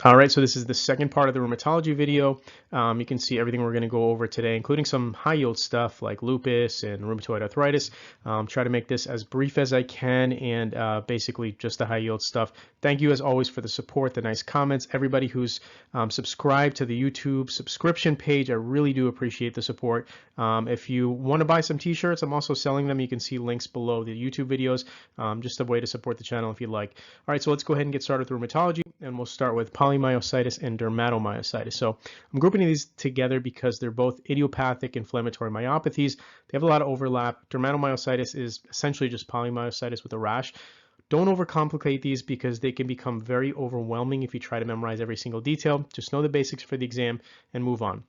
All right, so this is the second part of the rheumatology video. You can see everything we're going to go over today, including some high yield stuff like lupus and rheumatoid arthritis. Try to make this as brief as I can and basically just the high yield stuff. Thank you as always for the support, the nice comments. Everybody who's subscribed to the YouTube subscription page, I really do appreciate the support. If you want to buy some t-shirts, I'm also selling them. You can see links below the YouTube videos, just a way to support the channel if you'd like. All right, so let's go ahead and get started with rheumatology, and we'll start with polymyositis and dermatomyositis. So I'm grouping these together because they're both idiopathic inflammatory myopathies. They have a lot of overlap. Dermatomyositis is essentially just polymyositis with a rash. Don't overcomplicate these because they can become very overwhelming if you try to memorize every single detail. Just know the basics for the exam and move on.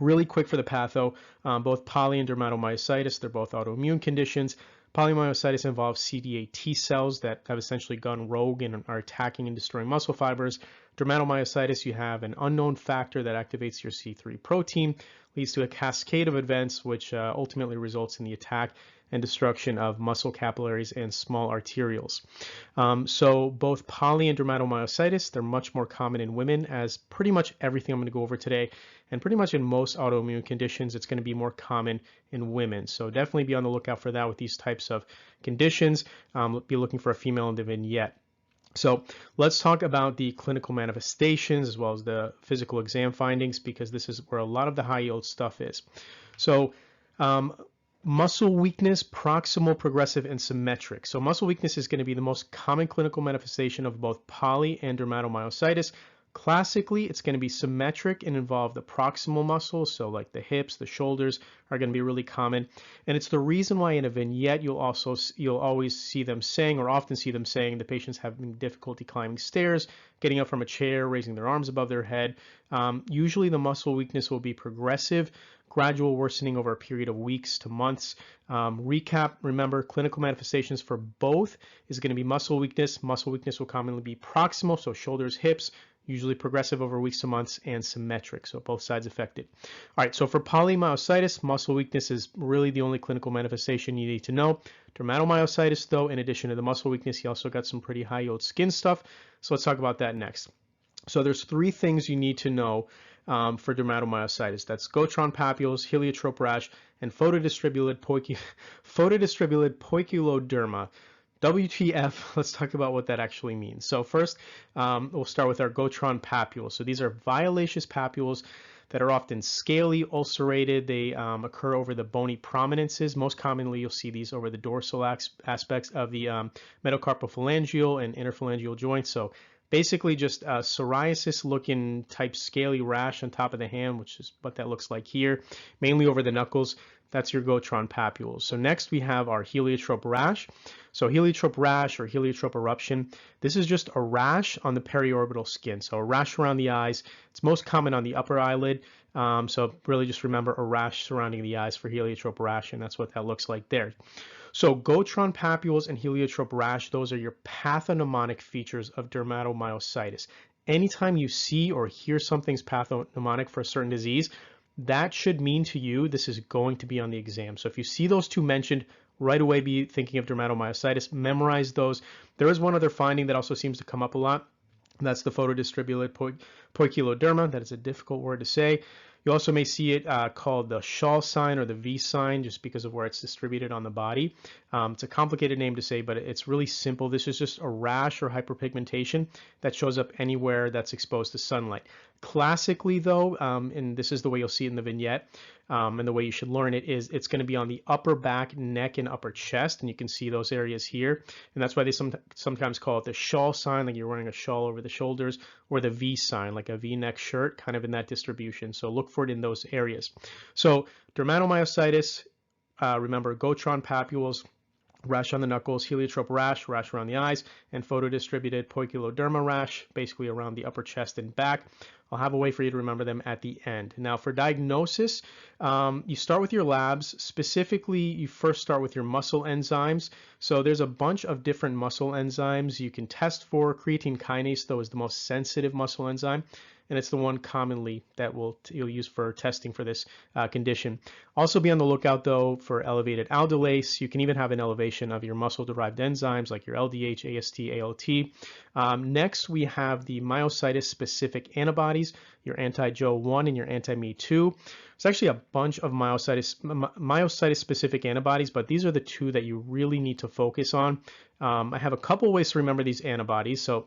Really quick for the patho, both poly and dermatomyositis, they're both autoimmune conditions. Polymyositis involves CD8 T cells that have essentially gone rogue and are attacking and destroying muscle fibers. Dermatomyositis, you have an unknown factor that activates your C3 protein, leads to a cascade of events which ultimately results in the attack and destruction of muscle capillaries and small arterioles. So both poly and dermatomyositis, they're much more common in women, as pretty much everything I'm going to go over today, and pretty much in most autoimmune conditions, it's going to be more common in women. So definitely be on the lookout for that with these types of conditions. Be looking for a female in the vignette. So let's talk about the clinical manifestations as well as the physical exam findings, because this is where a lot of the high yield stuff is. So muscle weakness, proximal, progressive, and symmetric. So muscle weakness is going to be the most common clinical manifestation of both poly and dermatomyositis. Classically, it's going to be symmetric and involve the proximal muscles, so like the hips, the shoulders are going to be really common. And it's the reason why in a vignette you'll always see them saying, or often see them saying, the patient's having difficulty climbing stairs, getting up from a chair, raising their arms above their head. Usually the muscle weakness will be progressive, gradual worsening over a period of weeks to months. Recap, remember, clinical manifestations for both is going to be muscle weakness. Muscle weakness will commonly be proximal, so shoulders, hips, usually progressive over weeks to months, and symmetric, so both sides affected. All right, so for polymyositis, muscle weakness is really the only clinical manifestation you need to know. Dermatomyositis, though, in addition to the muscle weakness, you also got some pretty high yield skin stuff, so let's talk about that next. So there's three things you need to know for dermatomyositis. That's Gotron papules, heliotrope rash, and photodistributed poikiloderma. WTF, let's talk about what that actually means. So first, we'll start with our Gotron papules. So these are violaceous papules that are often scaly, ulcerated. They occur over the bony prominences. Most commonly, you'll see these over the dorsal aspects of the metacarpophalangeal and interphalangeal joints. So basically just a psoriasis-looking type scaly rash on top of the hand, which is what that looks like here, mainly over the knuckles. That's your Gotron papules. So next we have our heliotrope rash. So heliotrope rash or heliotrope eruption, this is just a rash on the periorbital skin. So a rash around the eyes. It's most common on the upper eyelid. So really just remember a rash surrounding the eyes for heliotrope rash, and that's what that looks like there. So Gotron papules and heliotrope rash, those are your pathognomonic features of dermatomyositis. Anytime you see or hear something's pathognomonic for a certain disease, that should mean to you this is going to be on the exam. So if you see those two mentioned, right away be thinking of dermatomyositis, memorize those. There is one other finding that also seems to come up a lot. That's the photodistributed poikiloderma. That is a difficult word to say. You also may see it called the shawl sign or the V sign, just because of where it's distributed on the body. It's a complicated name to say, but it's really simple. This is just a rash or hyperpigmentation that shows up anywhere that's exposed to sunlight. Classically, though, and this is the way you'll see it in the vignette, and the way you should learn it is it's going to be on the upper back, neck, and upper chest, and you can see those areas here. And that's why they sometimes call it the shawl sign, like you're wearing a shawl over the shoulders, or the V sign, like a V-neck shirt, kind of in that distribution. So look for it in those areas. So dermatomyositis, remember Gotron papules, rash on the knuckles, heliotrope rash, rash around the eyes, and photodistributed poikiloderma rash, basically around the upper chest and back. I'll have a way for you to remember them at the end. Now for diagnosis, you start with your labs. Specifically, you first start with your muscle enzymes. So there's a bunch of different muscle enzymes you can test for. Creatine kinase, though, is the most sensitive muscle enzyme, and it's the one commonly that you'll use for testing for this condition. Also be on the lookout, though, for elevated aldolase. You can even have an elevation of your muscle-derived enzymes like your LDH, AST, ALT. Next, we have the myositis-specific antibodies, your anti-Jo1 and your anti-Me2. There's actually a bunch of myositis-specific antibodies, but these are the two that you really need to focus on. I have a couple ways to remember these antibodies. So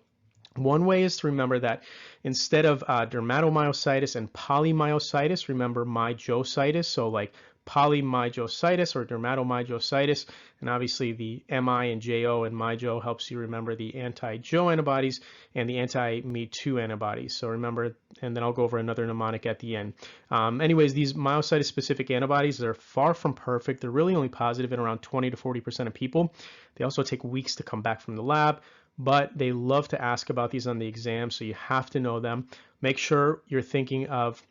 one way is to remember that instead of dermatomyositis and polymyositis, remember myositis. So like polymyositis or dermatomyositis, and obviously the Mi and Jo and myjo helps you remember the anti-Jo antibodies and the anti-Me2 antibodies. So remember, and then I'll go over another mnemonic at the end. Anyways, these myositis specific antibodies, they're far from perfect. They're really only positive in around 20 to 40% of people. They also take weeks to come back from the lab, but they love to ask about these on the exam, so you have to know them. Make sure you're thinking of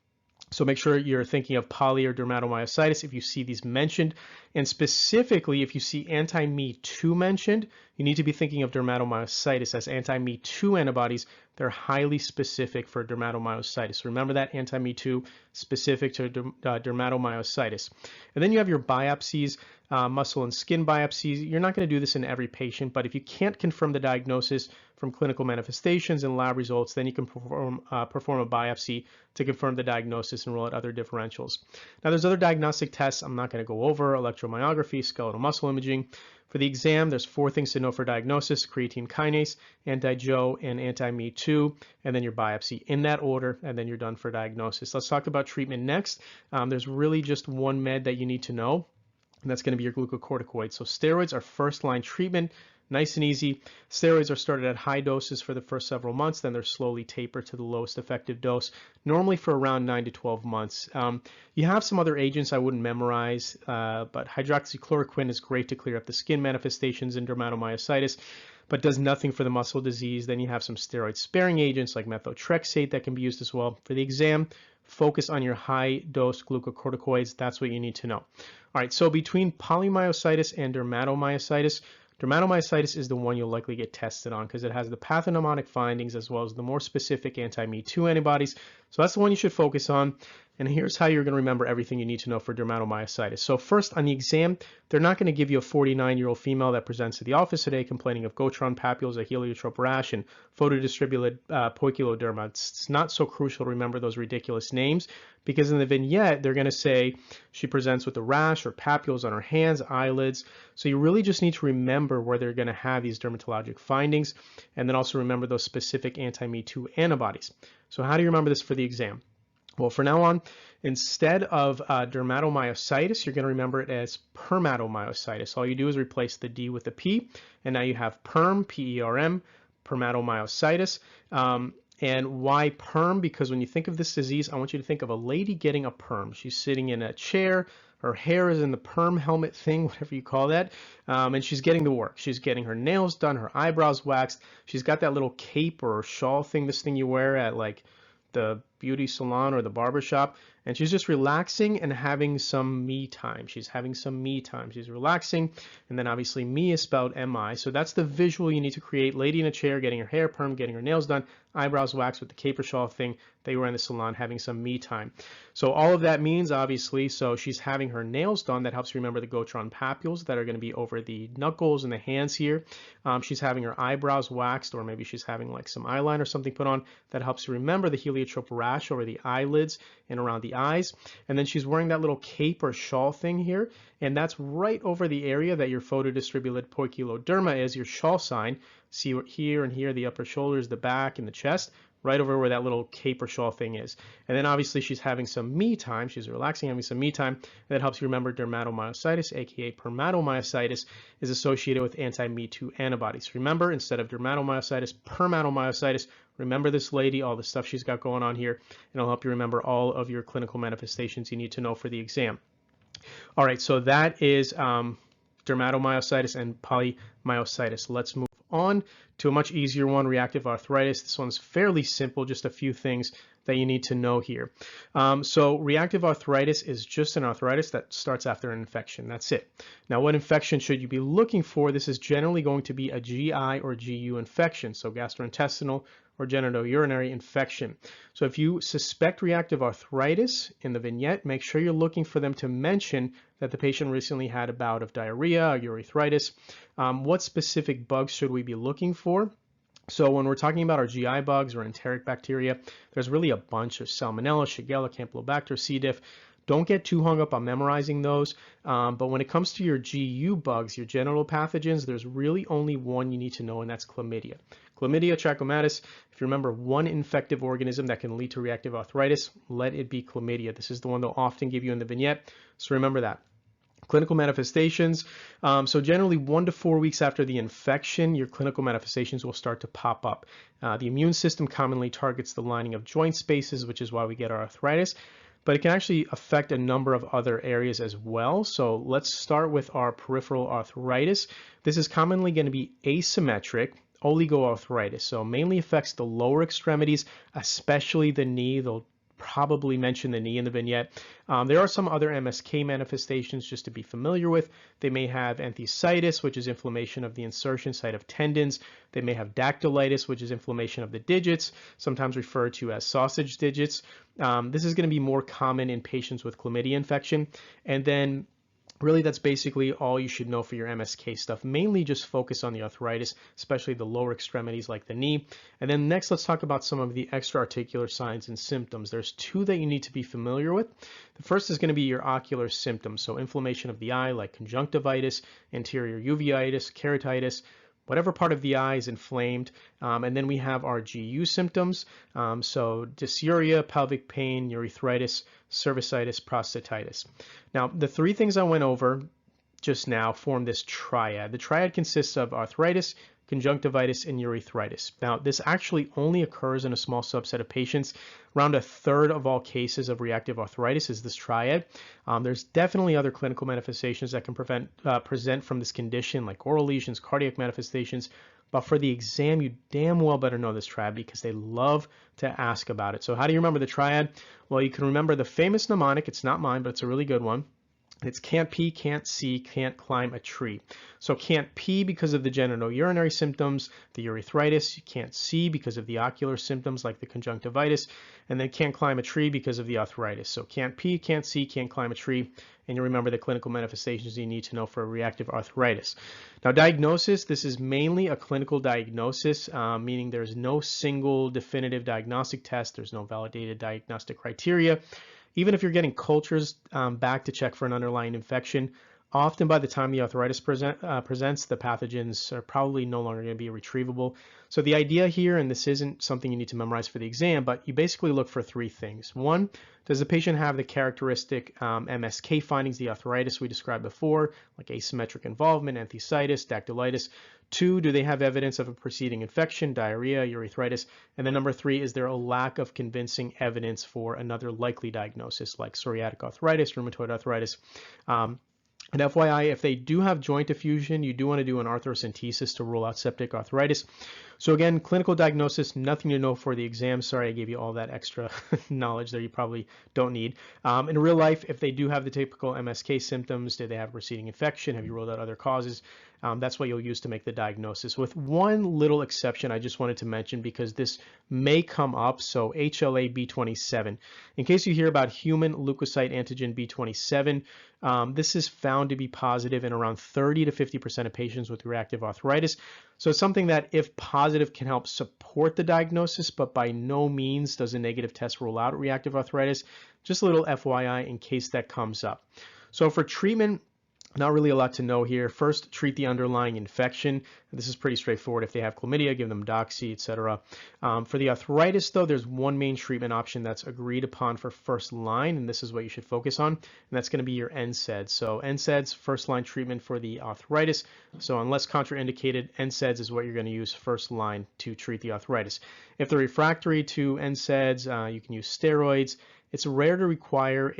poly or dermatomyositis if you see these mentioned, and specifically if you see anti-Me2 mentioned, you need to be thinking of dermatomyositis, as anti-Me2 antibodies, they're highly specific for dermatomyositis. Remember that, anti-Me2 specific to dermatomyositis. And then you have your biopsies, muscle and skin biopsies. You're not going to do this in every patient, but if you can't confirm the diagnosis from clinical manifestations and lab results, then you can perform a biopsy to confirm the diagnosis and rule out other differentials. Now there's other diagnostic tests I'm not going to go over: electromyography, skeletal muscle imaging. For the exam, there's 4 things to know for diagnosis: creatine kinase, anti-Jo, and anti-Me2, and then your biopsy in that order, and then you're done for diagnosis. Let's talk about treatment next. There's really just one med that you need to know, and that's going to be your glucocorticoid. So steroids are first-line treatment. Nice and easy. Steroids are started at high doses for the first several months, then they're slowly tapered to the lowest effective dose, normally for around 9 to 12 months. You have some other agents I wouldn't memorize, but hydroxychloroquine is great to clear up the skin manifestations in dermatomyositis, but does nothing for the muscle disease. Then you have some steroid-sparing agents like methotrexate that can be used as well. For the exam, focus on your high-dose glucocorticoids. That's what you need to know. All right, so between polymyositis and dermatomyositis is the one you'll likely get tested on because it has the pathognomonic findings as well as the more specific anti-Me2 antibodies. So that's the one you should focus on. And here's how you're going to remember everything you need to know for dermatomyositis. So first, on the exam, they're not going to give you a 49-year-old female that presents to the office today complaining of Gotron papules, a heliotrope rash, and photodistributed poikiloderma. It's not so crucial to remember those ridiculous names because in the vignette, they're going to say she presents with a rash or papules on her hands, eyelids. So you really just need to remember where they're going to have these dermatologic findings, and then also remember those specific anti-Me2 antibodies. So how do you remember this for the exam? Well, from now on, instead of dermatomyositis, you're going to remember it as permatomyositis. All you do is replace the D with the P, and now you have perm, P-E-R-M, permatomyositis. And why perm? Because when you think of this disease, I want you to think of a lady getting a perm. She's sitting in a chair, her hair is in the perm helmet thing, whatever you call that, and she's getting the work. She's getting her nails done, her eyebrows waxed. She's got that little cape or shawl thing, this thing you wear at like the beauty salon or the barber shop, and she's just relaxing and having some me time. She's having some me time. She's relaxing, and then obviously me is spelled M-I. So that's the visual you need to create. Lady in a chair, getting her hair permed, getting her nails done, eyebrows waxed with the caper shawl thing they were in the salon, having some me time. So all of that means, obviously, so she's having her nails done. That helps you remember the Gotron papules that are going to be over the knuckles and the hands here. She's having her eyebrows waxed, or maybe she's having like some eyeliner or something put on. That helps you remember the heliotrope rash over the eyelids and around the eyes. And then she's wearing that little cape or shawl thing here, and that's right over the area that your photodistributed poikiloderma is, your shawl sign. See here and here, the upper shoulders, the back, and the chest, right over where that little cape or shawl thing is. And then obviously she's having some me time. She's relaxing, having some me time. And that helps you remember dermatomyositis, aka permatomyositis, is associated with anti-Me2 antibodies. Remember, instead of dermatomyositis, permatomyositis. Remember this lady, all the stuff she's got going on here, and it'll help you remember all of your clinical manifestations you need to know for the exam. All right, so that is dermatomyositis and polymyositis. Let's move on to a much easier one, reactive arthritis. This one's fairly simple, just a few things that you need to know here. So reactive arthritis is just an arthritis that starts after an infection. That's it. Now, what infection should you be looking for? This is generally going to be a GI or GU infection, so gastrointestinal or genitourinary infection. So if you suspect reactive arthritis in the vignette, make sure you're looking for them to mention that the patient recently had a bout of diarrhea or urethritis. What specific bugs should we be looking for? So when we're talking about our GI bugs or enteric bacteria, there's really a bunch of Salmonella, Shigella, Campylobacter, C. diff. Don't get too hung up on memorizing those, but when it comes to your GU bugs, your genital pathogens, there's really only one you need to know, and that's chlamydia. Chlamydia trachomatis, if you remember one infective organism that can lead to reactive arthritis, let it be chlamydia. This is the one they'll often give you in the vignette, so remember that. Clinical manifestations, so generally 1 to 4 weeks after the infection, your clinical manifestations will start to pop up. The immune system commonly targets the lining of joint spaces, which is why we get our arthritis, but it can actually affect a number of other areas as well. So let's start with our peripheral arthritis. This is commonly going to be asymmetric oligoarthritis, so mainly affects the lower extremities, especially the knee. They'll probably mention the knee in the vignette. There are some other MSK manifestations just to be familiar with. They may have enthesitis, which is inflammation of the insertion site of tendons. They may have dactylitis, which is inflammation of the digits, sometimes referred to as sausage digits. This is going to be more common in patients with chlamydia infection. And then really, that's basically all you should know for your MSK stuff. Mainly just focus on the arthritis, especially the lower extremities like the knee. And then next, let's talk about some of the extra-articular signs and symptoms. There's two that you need to be familiar with. The first is going to be your ocular symptoms, so inflammation of the eye like conjunctivitis, anterior uveitis, keratitis, whatever part of the eye is inflamed. And then we have our GU symptoms, so dysuria, pelvic pain, urethritis, cervicitis, prostatitis. Now, the three things I went over just now form this triad. The triad consists of arthritis, conjunctivitis, and urethritis. Now, this actually only occurs in a small subset of patients. Around 1/3 of all cases of reactive arthritis is this triad. There's definitely other clinical manifestations that can present from this condition, like oral lesions, cardiac manifestations. But for the exam, you damn well better know this triad because they love to ask about it. So how do you remember the triad? Well, you can remember the famous mnemonic. It's not mine, but it's a really good one. It's can't pee, can't see, can't climb a tree. So can't pee because of the genitourinary symptoms, the urethritis. You can't see because of the ocular symptoms like the conjunctivitis, and then can't climb a tree because of the arthritis. So can't pee, can't see, can't climb a tree, and you remember the clinical manifestations you need to know for reactive arthritis. Now, diagnosis, this is mainly a clinical diagnosis, meaning there's no single definitive diagnostic test. There's no validated diagnostic criteria. Even if you're getting cultures back to check for an underlying infection, often by the time the arthritis presents, the pathogens are probably no longer going to be retrievable. So the idea here, and this isn't something you need to memorize for the exam, but you basically look for three things. One, does the patient have the characteristic MSK findings, the arthritis we described before, like asymmetric involvement, enthesitis, dactylitis? Two, do they have evidence of a preceding infection, diarrhea, urethritis? And then number three, is there a lack of convincing evidence for another likely diagnosis like psoriatic arthritis, rheumatoid arthritis? And FYI, if they do have joint effusion, you do want to do an arthrocentesis to rule out septic arthritis. So again, clinical diagnosis, nothing to know for the exam. Sorry, I gave you all that extra knowledge there you probably don't need. In real life, if they do have the typical MSK symptoms, did they have preceding infection? Have you ruled out other causes? That's what you'll use to make the diagnosis. With one little exception I just wanted to mention because this may come up, so HLA-B27. In case you hear about human leukocyte antigen B27, this is found to be positive in around 30 to 50% of patients with reactive arthritis. So it's something that, if positive, can help support the diagnosis, but by no means does a negative test rule out reactive arthritis. Just a little FYI in case that comes up. So for treatment, not really a lot to know here. First, treat the underlying infection. This is pretty straightforward. If they have chlamydia, give them doxy, etc. For the arthritis, though, there's one main treatment option that's agreed upon for first line, and this is what you should focus on, and that's going to be your NSAIDs. So NSAIDs, first line treatment for the arthritis. So unless contraindicated, NSAIDs is what you're going to use first line to treat the arthritis. If they're refractory to NSAIDs, you can use steroids. It's rare to require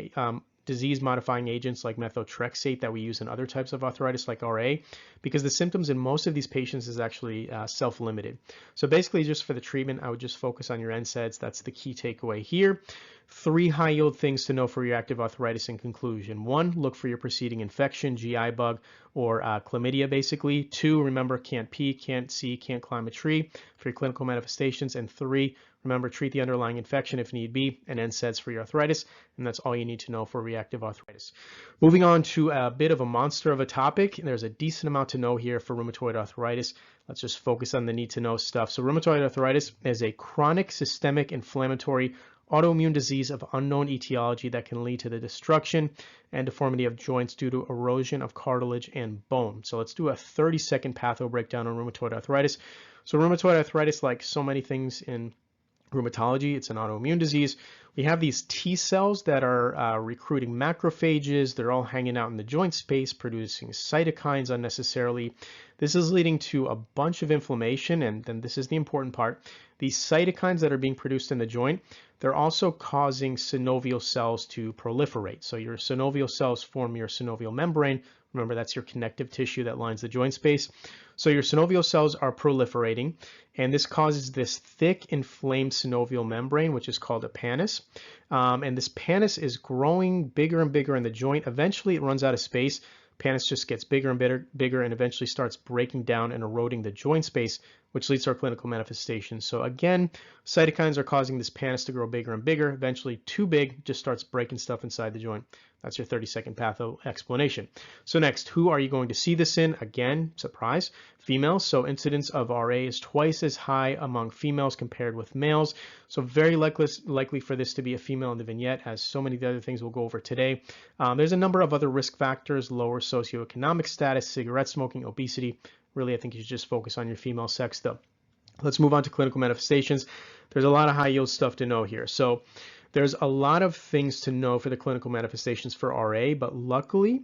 disease-modifying agents like methotrexate that we use in other types of arthritis like RA, because the symptoms in most of these patients is actually self-limited. So basically, just for the treatment, I would just focus on your NSAIDs. That's the key takeaway here. 3 high-yield things to know for reactive arthritis in conclusion. 1, look for your preceding infection, GI bug, or chlamydia, basically. 2, remember, can't pee, can't see, can't climb a tree for your clinical manifestations. And 3, remember, treat the underlying infection if need be, and NSAIDs for your arthritis. And that's all you need to know for reactive arthritis. Moving on to a bit of a monster of a topic. There's a decent amount to know here for rheumatoid arthritis. Let's just focus on the need to know stuff. So rheumatoid arthritis is a chronic systemic inflammatory autoimmune disease of unknown etiology that can lead to the destruction and deformity of joints due to erosion of cartilage and bone. So let's do a 30-second patho breakdown on rheumatoid arthritis. So rheumatoid arthritis, like so many things in rheumatology, it's an autoimmune disease. We have these T cells that are recruiting macrophages. They're all hanging out in the joint space, producing cytokines unnecessarily. This is leading to a bunch of inflammation, and then this is the important part. These cytokines that are being produced in the joint, they're also causing synovial cells to proliferate. So your synovial cells form your synovial membrane. Remember, that's your connective tissue that lines the joint space. So your synovial cells are proliferating, and this causes this thick, inflamed synovial membrane, which is called a pannus. And this pannus is growing bigger and bigger in the joint. Eventually, it runs out of space. Pannus just gets bigger and bigger and eventually starts breaking down and eroding the joint space, which leads to our clinical manifestations. So again, cytokines are causing this pannus to grow bigger and bigger, eventually too big, just starts breaking stuff inside the joint. That's your 30-second patho explanation. So next, who are you going to see this in? Again, surprise, females. So incidence of RA is twice as high among females compared with males. So very likely for this to be a female in the vignette, as so many of the other things we'll go over today. There's a number of other risk factors: lower socioeconomic status, cigarette smoking, obesity. Really, I think you should just focus on your female sex though. Let's move on to clinical manifestations. There's a lot of high yield stuff to know here. So there's a lot of things to know for the clinical manifestations for RA, but luckily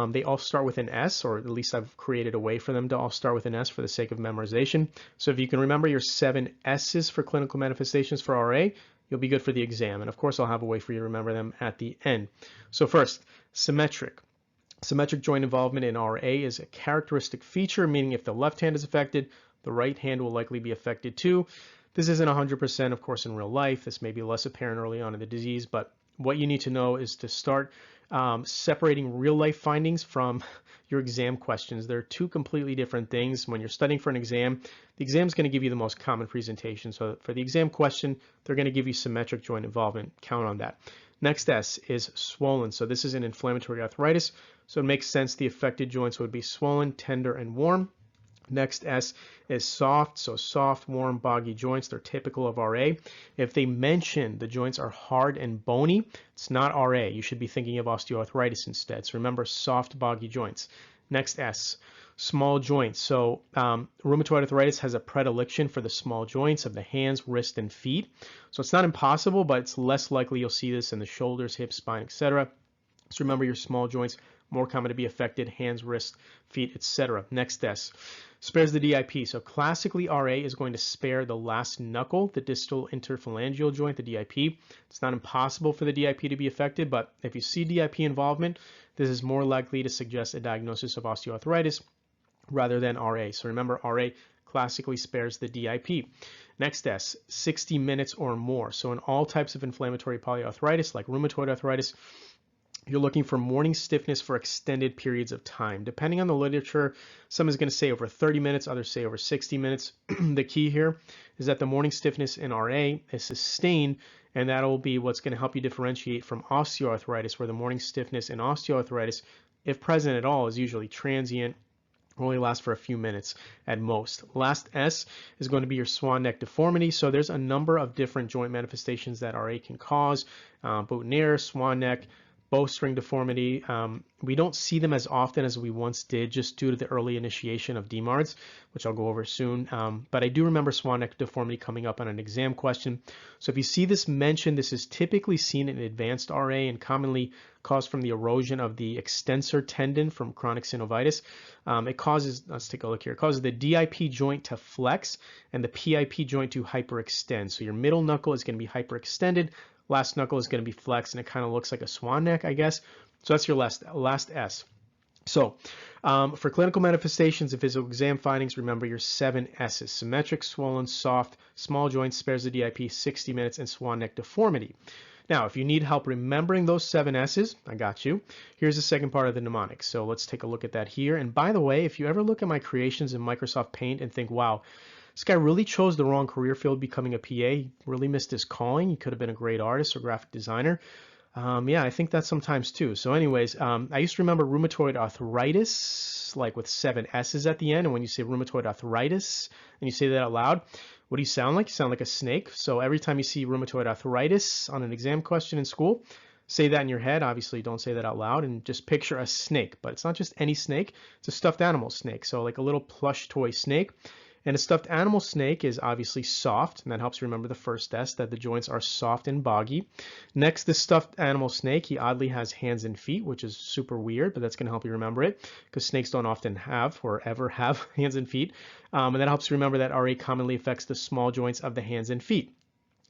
they all start with an S, or at least I've created a way for them to all start with an S for the sake of memorization. So if you can remember your 7 S's for clinical manifestations for RA, you'll be good for the exam. And of course, I'll have a way for you to remember them at the end. So first, symmetric. Symmetric joint involvement in RA is a characteristic feature, meaning if the left hand is affected, the right hand will likely be affected too. This isn't 100%, of course, in real life. This may be less apparent early on in the disease, but what you need to know is to start separating real life findings from your exam questions. They're 2 completely different things. When you're studying for an exam, the exam is going to give you the most common presentation. So for the exam question, they're going to give you symmetric joint involvement. Count on that. Next S is swollen. So this is an inflammatory arthritis. So it makes sense the affected joints would be swollen, tender, and warm. Next S is soft. So soft, warm, boggy joints, they're typical of RA. If they mention the joints are hard and bony, it's not RA. You should be thinking of osteoarthritis instead. So remember, soft, boggy joints. Next S, small joints. So rheumatoid arthritis has a predilection for the small joints of the hands, wrist, and feet. So it's not impossible, but it's less likely you'll see this in the shoulders, hips, spine, etc. So remember, your small joints, more common to be affected: hands, wrists, feet, etc. Next S, spares the DIP. So classically, RA is going to spare the last knuckle, the distal interphalangeal joint, the DIP. It's not impossible for the DIP to be affected, but if you see DIP involvement, this is more likely to suggest a diagnosis of osteoarthritis rather than RA. So remember, RA classically spares the DIP. Next S, 60 minutes or more. So in all types of inflammatory polyarthritis, like rheumatoid arthritis, you're looking for morning stiffness for extended periods of time. Depending on the literature, some is going to say over 30 minutes, others say over 60 minutes. The key here is that the morning stiffness in RA is sustained, and that'll be what's going to help you differentiate from osteoarthritis, where the morning stiffness in osteoarthritis, if present at all, is usually transient, only lasts for a few minutes at most. Last S is going to be your swan neck deformity. So there's a number of different joint manifestations that RA can cause: boutonniere, swan neck, bowstring deformity. We don't see them as often as we once did, just due to the early initiation of DMARDs, which I'll go over soon. But I do remember swan neck deformity coming up on an exam question. So if you see this mentioned, this is typically seen in advanced RA and commonly caused from the erosion of the extensor tendon from chronic synovitis. It causes, let's take a look here, it causes the DIP joint to flex and the PIP joint to hyperextend. So your middle knuckle is going to be hyperextended, Last knuckle is going to be flexed, and it kind of looks like a swan neck, I guess. So that's your last S. So for clinical manifestations and physical exam findings, remember your 7 S's: symmetric, swollen, soft, small joints, spares the DIP, 60 minutes, and swan neck deformity. Now, if you need help remembering those 7 S's, I got you. Here's the second part of the mnemonics. So let's take a look at that here. And by the way, if you ever look at my creations in Microsoft Paint and think, wow, this guy really chose the wrong career field becoming a PA, he really missed his calling, he could have been a great artist or graphic designer. Yeah, I think that sometimes too. So anyways, I used to remember rheumatoid arthritis, like with 7 S's at the end. And when you say rheumatoid arthritis and you say that out loud, what do you sound like? You sound like a snake. So every time you see rheumatoid arthritis on an exam question in school, say that in your head. Obviously, don't say that out loud, and just picture a snake. But it's not just any snake. It's a stuffed animal snake. So like a little plush toy snake. And a stuffed animal snake is obviously soft, and that helps you remember the first S, that the joints are soft and boggy. Next, the stuffed animal snake, he oddly has hands and feet, which is super weird, but that's going to help you remember it, because snakes don't often have or ever have hands and feet. And that helps you remember that RA commonly affects the small joints of the hands and feet.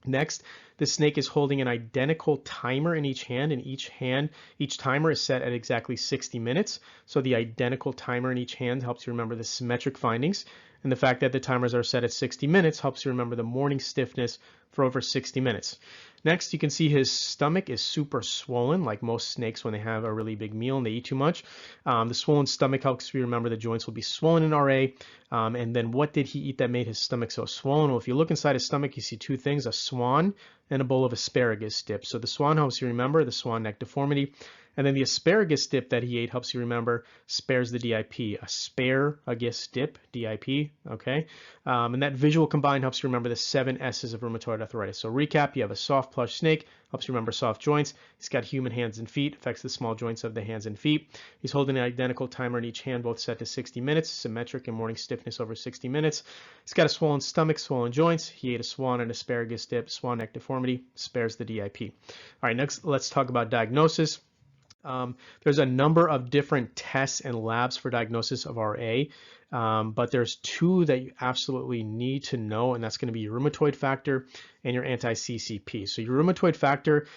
Next, the snake is holding an identical timer in each hand, and each timer is set at exactly 60 minutes. So the identical timer in each hand helps you remember the symmetric findings. And the fact that the timers are set at 60 minutes helps you remember the morning stiffness for over 60 minutes. Next, you can see his stomach is super swollen, like most snakes when they have a really big meal and they eat too much. The swollen stomach helps you remember the joints will be swollen in RA. And then what did he eat that made his stomach so swollen? Well, if you look inside his stomach, you see 2 things: a swan and a bowl of asparagus dip. So the swan helps you remember the swan neck deformity. And then the asparagus dip that he ate helps you remember spares the DIP. Asparagus dip, DIP, okay? And that visual combined helps you remember the 7 S's of rheumatoid arthritis. So recap, you have a soft plush snake, helps you remember soft joints. He's got human hands and feet, affects the small joints of the hands and feet. He's holding an identical timer in each hand, both set to 60 minutes, symmetric and morning stiffness over 60 minutes. He's got a swollen stomach, swollen joints. He ate a swan and asparagus dip, swan neck deformity, spares the DIP. All right, next let's talk about diagnosis. There's a number of different tests and labs for diagnosis of RA, but there's 2 that you absolutely need to know, and that's going to be your rheumatoid factor and your anti-CCP. So your rheumatoid factor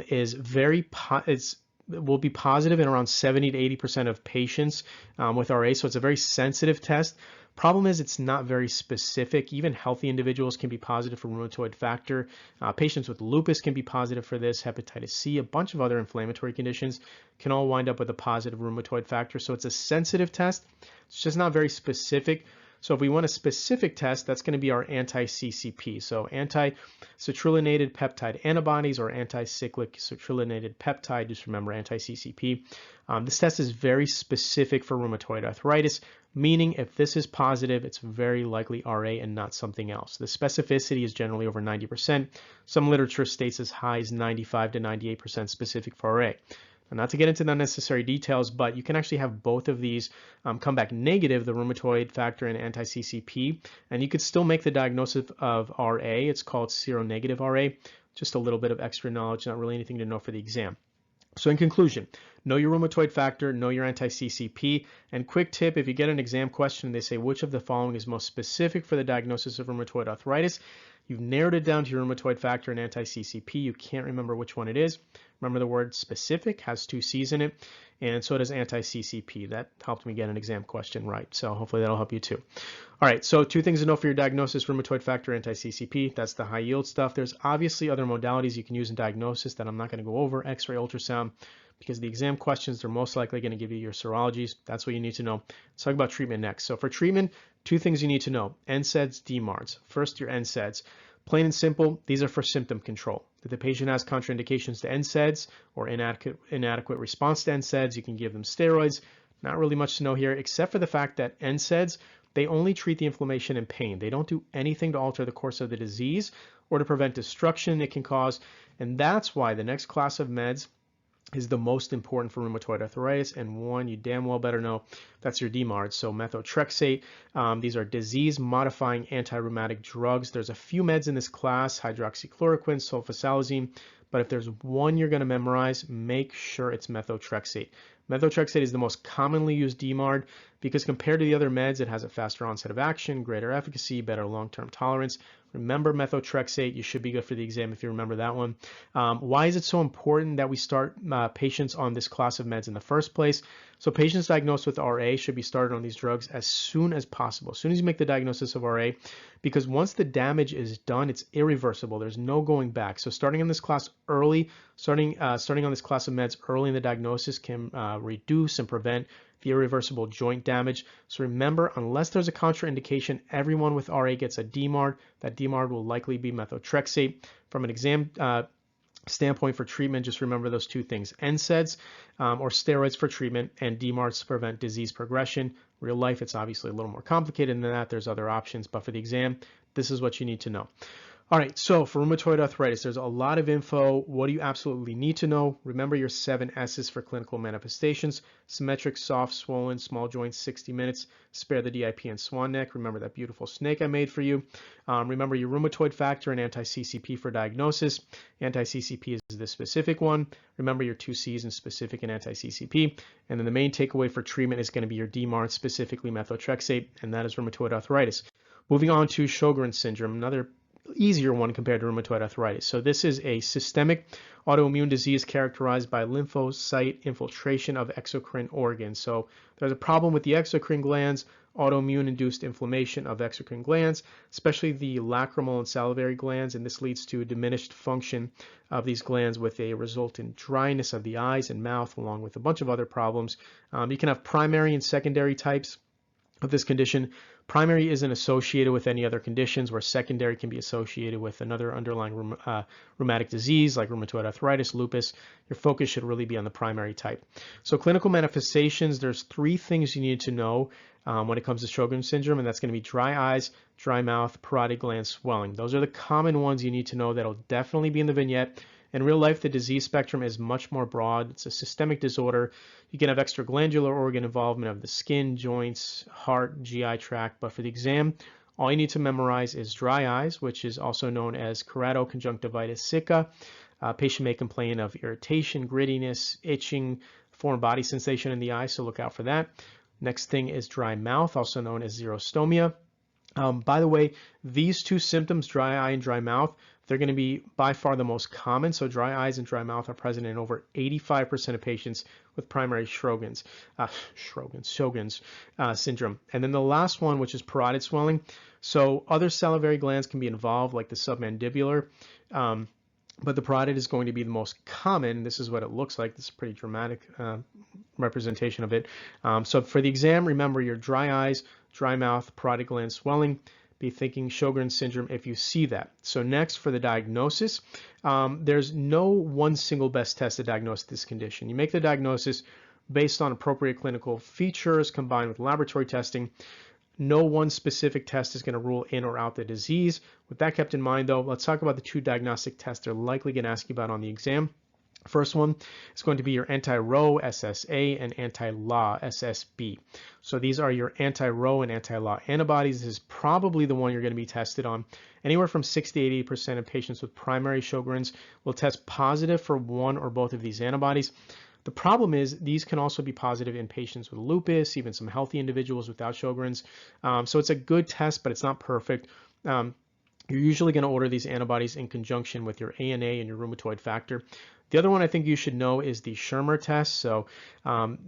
is will be positive in around 70 to 80% of patients with RA, so it's a very sensitive test. Problem is, it's not very specific. Even healthy individuals can be positive for rheumatoid factor. Patients with lupus can be positive for this. Hepatitis C, a bunch of other inflammatory conditions can all wind up with a positive rheumatoid factor. So it's a sensitive test. It's just not very specific. So if we want a specific test, that's going to be our anti-CCP. So anti-citrullonated peptide antibodies or anti-cyclic citrullonated peptide. Just remember anti-CCP. This test is very specific for rheumatoid arthritis, meaning if this is positive, it's very likely RA and not something else. The specificity is generally over 90%. Some literature states as high as 95 to 98% specific for RA. Not to get into the unnecessary details, but you can actually have both of these come back negative, the rheumatoid factor and anti-CCP, and you could still make the diagnosis of RA. It's called seronegative RA. Just a little bit of extra knowledge, not really anything to know for the exam. So in conclusion, know your rheumatoid factor, know your anti-CCP, and quick tip, if you get an exam question and they say which of the following is most specific for the diagnosis of rheumatoid arthritis, you've narrowed it down to your rheumatoid factor and anti-CCP. You can't remember which one it is. Remember, the word specific has 2 C's in it, and so does anti-CCP. That helped me get an exam question right, so hopefully that'll help you too. All right, so 2 things to know for your diagnosis: rheumatoid factor, anti-CCP. That's the high yield stuff. There's obviously other modalities you can use in diagnosis that I'm not going to go over: X-ray, ultrasound, because the exam questions, they're most likely going to give you your serologies. That's what you need to know. Let's talk about treatment next. So for treatment, 2 things you need to know: NSAIDs, DMARDs. First, your NSAIDs. Plain and simple, these are for symptom control. If the patient has contraindications to NSAIDs or inadequate response to NSAIDs, you can give them steroids. Not really much to know here, except for the fact that NSAIDs, they only treat the inflammation and pain. They don't do anything to alter the course of the disease or to prevent destruction it can cause. And that's why the next class of meds is the most important for rheumatoid arthritis, and one you damn well better know, that's your DMARDs. So methotrexate, these are disease-modifying anti-rheumatic drugs. There's a few meds in this class: hydroxychloroquine, sulfasalazine, but if there's one you're going to memorize, make sure it's methotrexate. Methotrexate is the most commonly used DMARD because compared to the other meds, it has a faster onset of action, greater efficacy, better long-term tolerance, Remember methotrexate. You should be good for the exam if you remember that one. Why is it so important that we start patients on this class of meds in the first place? So patients diagnosed with RA should be started on these drugs as soon as possible, as soon as you make the diagnosis of RA, because once the damage is done, it's irreversible. There's no going back. So starting in this class early, starting on this class of meds early in the diagnosis can reduce and prevent the irreversible joint damage. So remember, unless there's a contraindication, everyone with RA gets a DMARD. That DMARD will likely be methotrexate. From an exam standpoint for treatment, just remember those two things: NSAIDs or steroids for treatment, and DMARDs to prevent disease progression. Real life, it's obviously a little more complicated than that. There's other options, but for the exam, this is what you need to know. All right, so for rheumatoid arthritis, there's a lot of info. What do you absolutely need to know? Remember your 7 S's for clinical manifestations: symmetric, soft, swollen, small joints, 60 minutes, spare the DIP and swan neck. Remember that beautiful snake I made for you. Remember your rheumatoid factor and anti-CCP for diagnosis. Anti-CCP is the specific one. Remember your 2 C's in specific and anti-CCP. And then the main takeaway for treatment is going to be your DMARD, specifically methotrexate, and that is rheumatoid arthritis. Moving on to Sjogren syndrome, another easier one compared to rheumatoid arthritis. So this is a systemic autoimmune disease characterized by lymphocyte infiltration of exocrine organs. So there's a problem with the exocrine glands, autoimmune induced inflammation of exocrine glands, especially the lacrimal and salivary glands, and this leads to diminished function of these glands with a resultant dryness of the eyes and mouth, along with a bunch of other problems. You can have primary and secondary types of this condition. Primary isn't associated with any other conditions, where secondary can be associated with another underlying rheumatic disease like rheumatoid arthritis, lupus. Your focus should really be on the primary type. So clinical manifestations, there's 3 things you need to know when it comes to Sjogren syndrome, and that's going to be dry eyes, dry mouth, parotid gland swelling. Those are the common ones you need to know. That'll definitely be in the vignette. In real life, the disease spectrum is much more broad. It's a systemic disorder. You can have extraglandular organ involvement of the skin, joints, heart, GI tract, but for the exam, all you need to memorize is dry eyes, which is also known as keratoconjunctivitis sicca. Patient may complain of irritation, grittiness, itching, foreign body sensation in the eye, so look out for that. Next thing is dry mouth, also known as xerostomia. By the way, these 2 symptoms, dry eye and dry mouth, they're going to be by far the most common. So dry eyes and dry mouth are present in over 85% of patients with primary Sjogren's syndrome. And then the last one, which is parotid swelling. So other salivary glands can be involved, like the submandibular, but the parotid is going to be the most common. This is what it looks like. This is a pretty dramatic representation of it. So for the exam, remember your dry eyes, dry mouth, parotid gland swelling. Be thinking Sjogren syndrome if you see that. So next, for the diagnosis, there's no one single best test to diagnose this condition. You make the diagnosis based on appropriate clinical features combined with laboratory testing. No one specific test is going to rule in or out the disease. With that kept in mind, though, let's talk about the 2 diagnostic tests they're likely going to ask you about on the exam. First one is going to be your anti-Rho SSA and anti-LA SSB. So these are your anti-Rho and anti-LA antibodies. This is probably the one you're going to be tested on. Anywhere from 60 to 80% of patients with primary Sjogren's will test positive for one or both of these antibodies. The problem is these can also be positive in patients with lupus, even some healthy individuals without Sjogren's. So it's a good test, but it's not perfect. You're usually going to order these antibodies in conjunction with your ANA and your rheumatoid factor. The other one I think you should know is the Schirmer test. So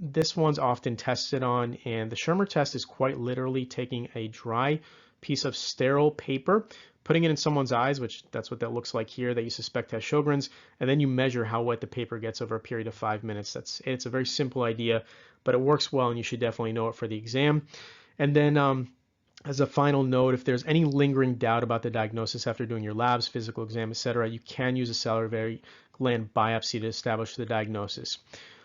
this one's often tested on, and the Schirmer test is quite literally taking a dry piece of sterile paper, putting it in someone's eyes, which that's what that looks like here, that you suspect has Sjogren's, and then you measure how wet the paper gets over a period of 5 minutes. It's a very simple idea, but it works well, and you should definitely know it for the exam. And then as a final note, if there's any lingering doubt about the diagnosis after doing your labs, physical exam, etc., you can use a salivary gland biopsy to establish the diagnosis.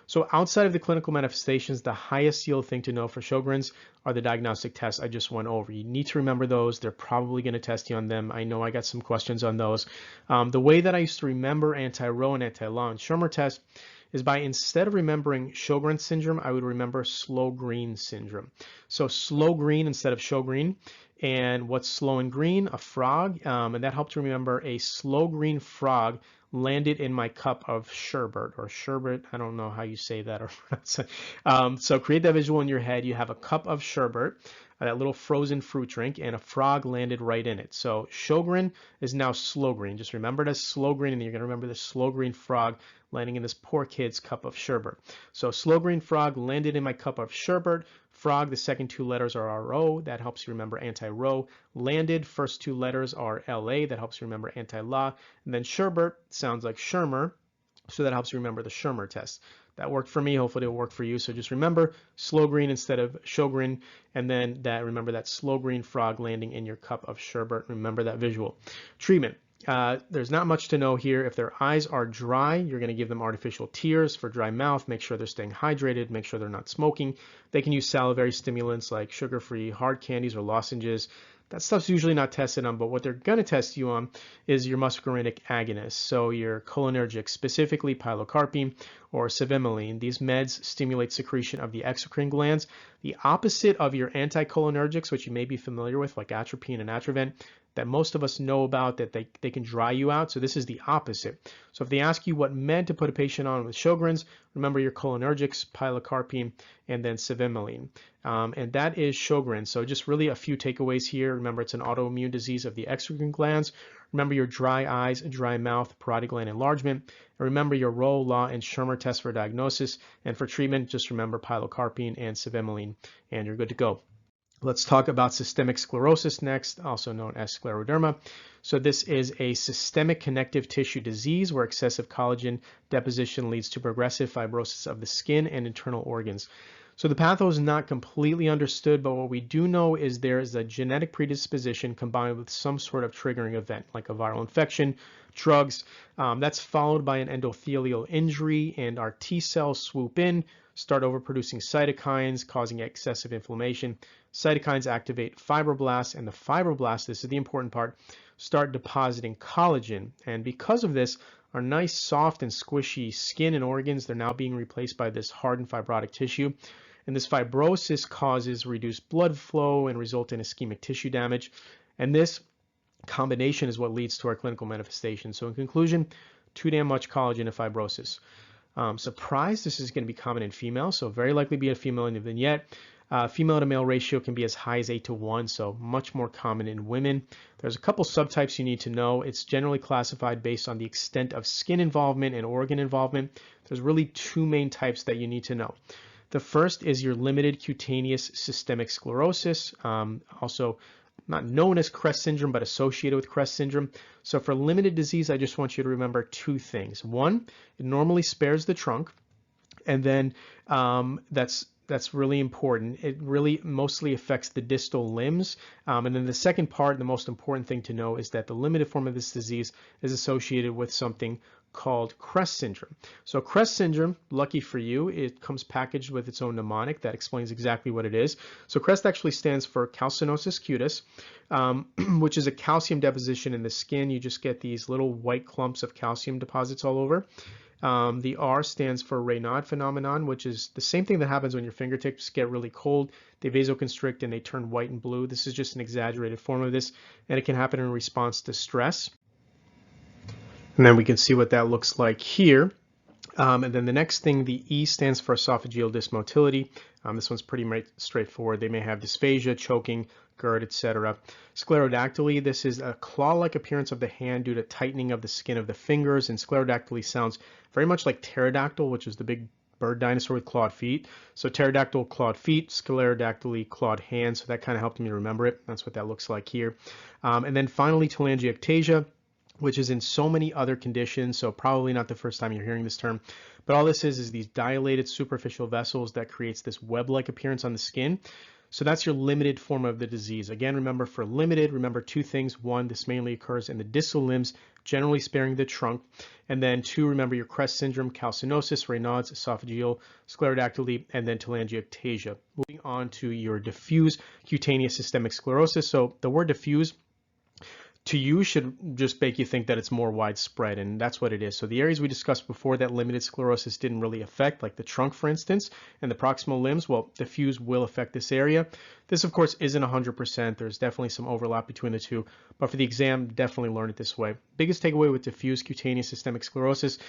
So outside of the clinical manifestations, the highest yield thing to know for Sjogren's are the diagnostic tests I just went over. You need to remember those. They're probably going to test you on them. I know I got some questions on those. The way that I used to remember anti-Rho and anti-LA and Schirmer test is by, instead of remembering Sjogren syndrome, I would remember Sjogren syndrome. So Sjogren instead of Sjogren. And what's slow and green? A frog. And that helped to remember a Sjogren frog landed in my cup of sherbet or sherbet. I don't know how you say that or pronounce it. So create that visual in your head. You have a cup of sherbet. that little frozen fruit drink, and a frog landed right in it. So Sjogren is now Sjogren. Just remember it as Sjogren, and you're going to remember the Sjogren frog landing in this poor kid's cup of sherbet. So Sjogren frog landed in my cup of sherbet. Frog, the second two letters are RO. That helps you remember anti-ro. Landed, first two letters are LA. That helps you remember anti-la. And then sherbet sounds like Schirmer. So that helps you remember the Schirmer test. That worked for me. Hopefully it'll work for you. So just remember Sjogren instead of Sjogren, and then remember that Sjogren frog landing in your cup of sherbet. Remember that visual. Treatment. There's not much to know here. If their eyes are dry, you're going to give them artificial tears. For dry mouth, make sure they're staying hydrated, make sure they're not smoking. They can use salivary stimulants like sugar-free hard candies or lozenges. That stuff's usually not tested on, but what they're going to test you on is your muscarinic agonist, so your cholinergic, specifically pilocarpine or cevimeline. These meds stimulate secretion of the exocrine glands. The opposite of your anticholinergics, which you may be familiar with, like atropine and Atrovent, that most of us know about, that they can dry you out. So this is the opposite. So if they ask you what med to put a patient on with Sjogren's, remember your cholinergics, pilocarpine, and then cevimeline. And that is Sjogren. So just really a few takeaways here. Remember, it's an autoimmune disease of the exocrine glands. Remember your dry eyes, dry mouth, parotid gland enlargement. And remember your Rowe, Law, and Schirmer test for diagnosis. And for treatment, just remember pilocarpine and cevimeline, and you're good to go. Let's talk about systemic sclerosis next, also known as Scleroderma. So this is a systemic connective tissue disease where excessive collagen deposition leads to progressive fibrosis of the skin and internal organs. So the patho is not completely understood, but what we do know is there is a genetic predisposition combined with some sort of triggering event, like a viral infection, drugs. That's followed by an endothelial injury, and our T cells swoop in, start overproducing cytokines, causing excessive inflammation. Cytokines activate fibroblasts, and the fibroblasts, this is the important part, start depositing collagen. And because of this, our nice, soft, and squishy skin and organs, they're now being replaced by this hardened fibrotic tissue. And this fibrosis causes reduced blood flow and result in ischemic tissue damage. And this combination is what leads to our clinical manifestation. So in conclusion, too damn much collagen and fibrosis. Surprise, this is going to be common in females, so very likely be a female in the vignette. Female to male ratio can be as high as 8:1, so much more common in women. There's a couple subtypes you need to know. It's generally classified based on the extent of skin involvement and organ involvement. There's really two main types that you need to know. The first is your limited cutaneous systemic sclerosis, also not known as CREST syndrome, but associated with CREST syndrome. So for limited disease, I just want you to remember two things. One, it normally spares the trunk, and then that's really important. It really mostly affects the distal limbs. And then the second part, the most important thing to know, is that the limited form of this disease is associated with something called CREST syndrome. So CREST syndrome, lucky for you, it comes packaged with its own mnemonic that explains exactly what it is. So CREST actually stands for calcinosis cutis, which is a calcium deposition in the skin. You just get these little white clumps of calcium deposits all over. The R stands for Raynaud phenomenon, which is the same thing that happens when your fingertips get really cold. They vasoconstrict and they turn white and blue. This is just an exaggerated form of this, and it can happen in response to stress. And then we can see what that looks like here. And then the next thing, the E stands for esophageal dysmotility. This one's pretty straightforward. They may have dysphagia, choking, GERD, etc. Sclerodactyly, this is a claw-like appearance of the hand due to tightening of the skin of the fingers, and sclerodactyly sounds very much like pterodactyl, which is the big bird dinosaur with clawed feet. So pterodactyl, clawed feet, sclerodactyly, clawed hands. So that kind of helped me remember it. That's what that looks like here. And then finally, telangiectasia, which is in so many other conditions, so probably not the first time you're hearing this term. But all this is these dilated superficial vessels that creates this web-like appearance on the skin. So that's your limited form of the disease. Again, remember for limited, remember two things. One, this mainly occurs in the distal limbs, generally sparing the trunk. And then two, remember your CREST syndrome, calcinosis, Raynaud's, esophageal, sclerodactyly, and then telangiectasia. Moving on to your diffuse cutaneous systemic sclerosis. So the word diffuse to you should just make you think that it's more widespread, and that's what it is. So the areas we discussed before that limited sclerosis didn't really affect, like the trunk, for instance, and the proximal limbs, well, diffuse will affect this area. This, of course, isn't 100%. There's definitely some overlap between the two, but for the exam, definitely learn it this way. Biggest takeaway with diffuse cutaneous systemic sclerosis,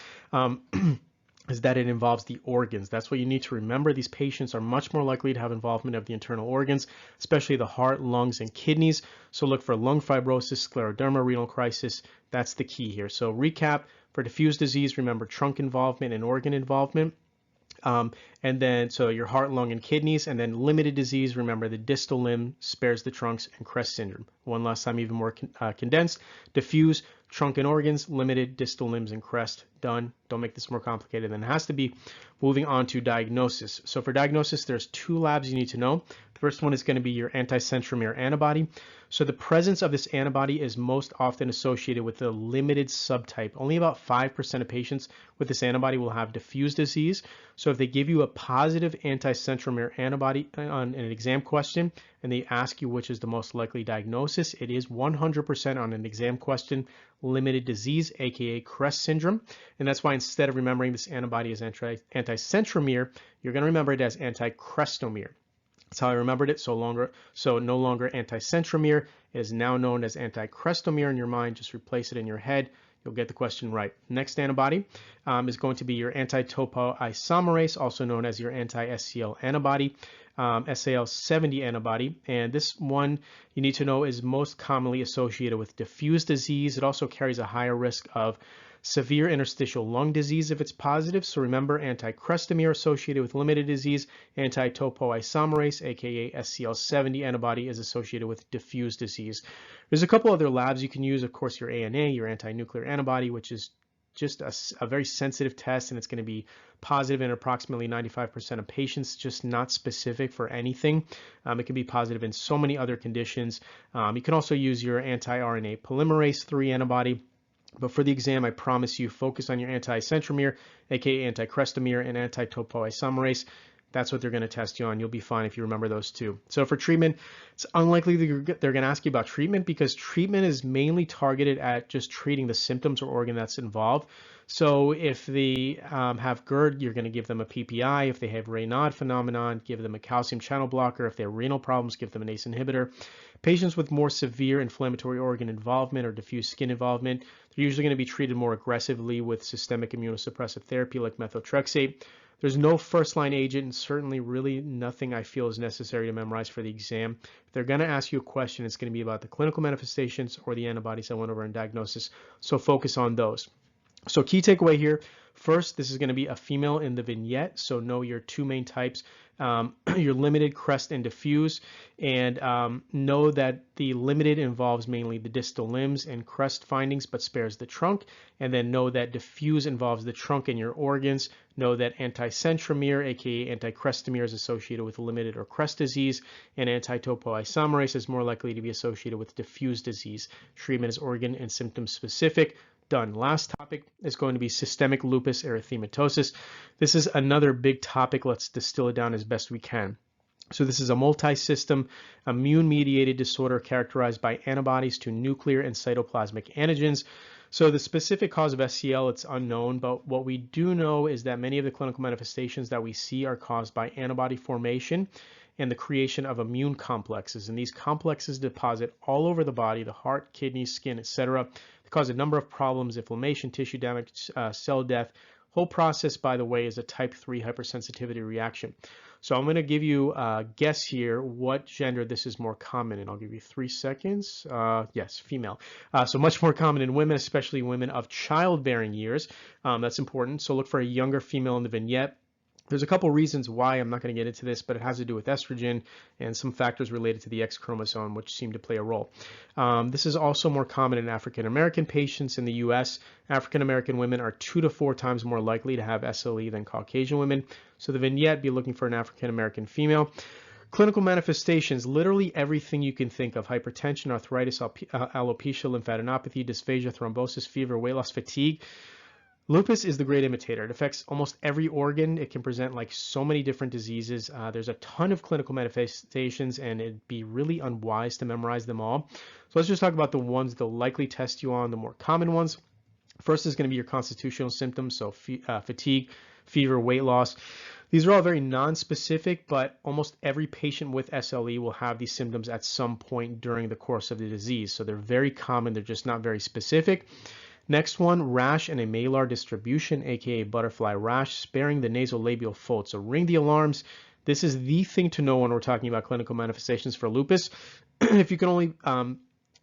is that it involves the organs. That's what you need to remember. These patients are much more likely to have involvement of the internal organs, especially the heart, lungs, and kidneys. So look for lung fibrosis, scleroderma, renal crisis. That's the key here. So recap, for diffuse disease, remember trunk involvement and organ involvement. And then, so your heart, lung, and kidneys, and then limited disease, remember the distal limb, spares the trunks, and crest syndrome. One last time, even more condensed. Diffuse, trunk and organs, limited, distal limbs, and crest. Done. Don't make this more complicated than it has to be. Moving on to diagnosis. So for diagnosis, there's 2 labs you need to know. The first one is going to be your anti-centromere antibody. So the presence of this antibody is most often associated with a limited subtype. Only about 5% of patients with this antibody will have diffuse disease. So if they give you a positive anti-centromere antibody on an exam question and they ask you which is the most likely diagnosis, it is 100% on an exam question limited disease, aka crest syndrome. And that's why instead of remembering this antibody as anti-centromere, you're going to remember it as anti-crestomere. That's how I remembered it. So no longer anti-centromere, is now known as anti-crestomere in your mind. Just replace it in your head. You'll get the question right. Next antibody is going to be your anti-topoisomerase, also known as your anti-SCL antibody, SAL70 antibody. And this one you need to know is most commonly associated with diffuse disease. It also carries a higher risk of severe interstitial lung disease if it's positive. So remember, anti-crestomere associated with limited disease, anti-topoisomerase, aka SCL70 antibody, is associated with diffuse disease. There's a couple other labs you can use. Of course, your ANA, your anti-nuclear antibody, which is just a very sensitive test, and it's going to be positive in approximately 95% of patients, just not specific for anything. It can be positive in so many other conditions. You can also use your anti-RNA polymerase 3 antibody. But for the exam, I promise you, focus on your anti-centromere, aka anti-crestomere, and anti-topoisomerase. That's what they're going to test you on. You'll be fine if you remember those 2. So for treatment, it's unlikely that they're going to ask you about treatment because treatment is mainly targeted at just treating the symptoms or organ that's involved. So if they have GERD, you're going to give them a PPI. If they have Raynaud phenomenon, give them a calcium channel blocker. If they have renal problems, give them an ACE inhibitor. Patients with more severe inflammatory organ involvement or diffuse skin involvement, they're usually going to be treated more aggressively with systemic immunosuppressive therapy like methotrexate. There's no first-line agent, and certainly really nothing I feel is necessary to memorize for the exam. If they're going to ask you a question, it's going to be about the clinical manifestations or the antibodies I went over in diagnosis, so focus on those. So key takeaway here, first, this is going to be a female in the vignette, so know your 2 main types, your limited, crest, and diffuse, and know that the limited involves mainly the distal limbs and crest findings but spares the trunk, and then know that diffuse involves the trunk and your organs. Know that anti-centromere, aka anti-crestomere, is associated with limited or crest disease, and anti-topoisomerase is more likely to be associated with diffuse disease. Treatment is organ and symptom specific. Done. Last topic is going to be systemic lupus erythematosus. This is another big topic. Let's distill it down as best we can. So this is a multi-system immune-mediated disorder characterized by antibodies to nuclear and cytoplasmic antigens. So the specific cause of SCL, it's unknown, but what we do know is that many of the clinical manifestations that we see are caused by antibody formation and the creation of immune complexes. And these complexes deposit all over the body, the heart, kidneys, skin, etc. They cause a number of problems: inflammation, tissue damage, cell death. Whole process, by the way, is a type 3 hypersensitivity reaction. So I'm going to give you a guess here what gender this is more common in. I'll give you 3 seconds. Yes, female. So much more common in women, especially women of childbearing years. That's important. So look for a younger female in the vignette. There's a couple reasons why. I'm not going to get into this, but it has to do with estrogen and some factors related to the X chromosome, which seem to play a role. This is also more common in African American patients in the U.S. African American women are 2 to 4 times more likely to have SLE than Caucasian women. So the vignette, be looking for an African American female. Clinical manifestations, literally everything you can think of: hypertension, arthritis, alopecia, lymphadenopathy, dysphagia, thrombosis, fever, weight loss, fatigue. Lupus is the great imitator. It affects almost every organ. It can present like so many different diseases. There's a ton of clinical manifestations, and it'd be really unwise to memorize them all. So let's just talk about the ones they'll likely test you on, the more common ones. First is going to be your constitutional symptoms, so fatigue, fever, weight loss. These are all very non-specific, but almost every patient with SLE will have these symptoms at some point during the course of the disease. So they're very common. They're just not very specific. Next one, rash and a malar distribution, aka butterfly rash, sparing the nasolabial fold. So ring the alarms. This is the thing to know when we're talking about clinical manifestations for lupus. If you can only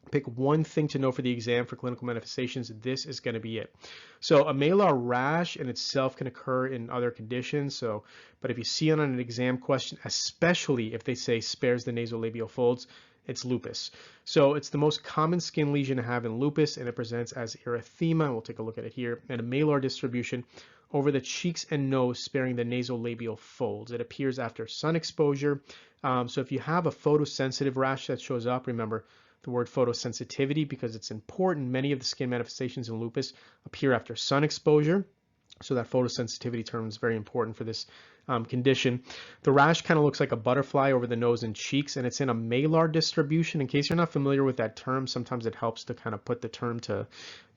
pick one thing to know for the exam for clinical manifestations, this is going to be it. So a malar rash in itself can occur in other conditions. So, but if you see it on an exam question, especially if they say spares the nasolabial folds, it's lupus. So it's the most common skin lesion to have in lupus, and it presents as erythema. We'll take a look at it here. And a malar distribution over the cheeks and nose, sparing the nasolabial folds. It appears after sun exposure. So if you have a photosensitive rash that shows up, remember the word photosensitivity because it's important. Many of the skin manifestations in lupus appear after sun exposure. So that photosensitivity term is very important for this condition. The rash kind of looks like a butterfly over the nose and cheeks, and it's in a malar distribution. In case you're not familiar with that term, sometimes it helps to kind of put the term to